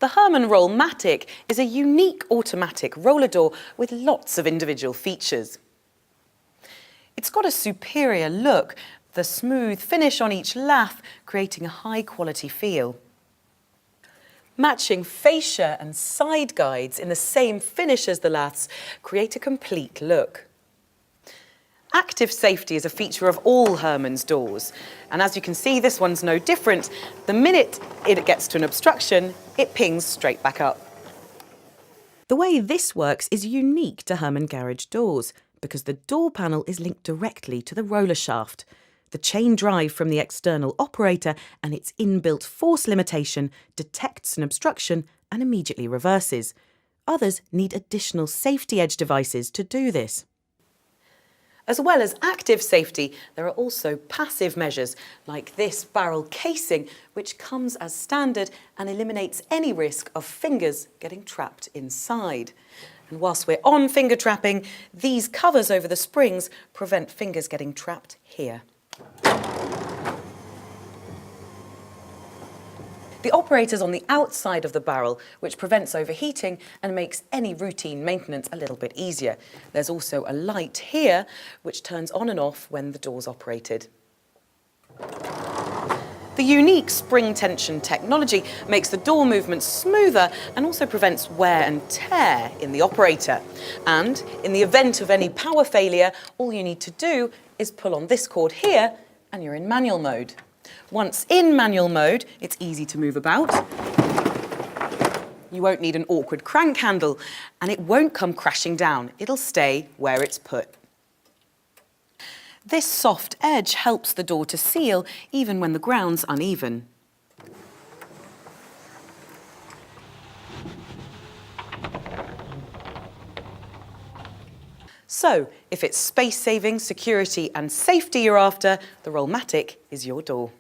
The Hörmann RollMatic is a unique automatic roller door with lots of individual features. It's got a superior look, the smooth finish on each lath creating a high-quality feel. Matching fascia and side guides in the same finish as the laths create a complete look. Active safety is a feature of all Hörmann's doors, and as you can see, this one's no different. The minute it gets to an obstruction, it pings straight back up. The way this works is unique to Hörmann garage doors because the door panel is linked directly to the roller shaft. The chain drive from the external operator and its inbuilt force limitation detects an obstruction and immediately reverses. Others need additional safety edge devices to do this. As well as active safety, there are also passive measures like this barrel casing, which comes as standard and eliminates any risk of fingers getting trapped inside. And whilst we're on finger trapping, these covers over the springs prevent fingers getting trapped here. The operator's on the outside of the barrel, which prevents overheating and makes any routine maintenance a little bit easier. There's also a light here, which turns on and off when the door's operated. The unique spring tension technology makes the door movement smoother and also prevents wear and tear in the operator. And in the event of any power failure, all you need to do is pull on this cord here and you're in manual mode. Once in manual mode, it's easy to move about. You won't need an awkward crank handle and it won't come crashing down. It'll stay where it's put. This soft edge helps the door to seal even when the ground's uneven. So, if it's space-saving, security and safety you're after, the RollMatic is your door.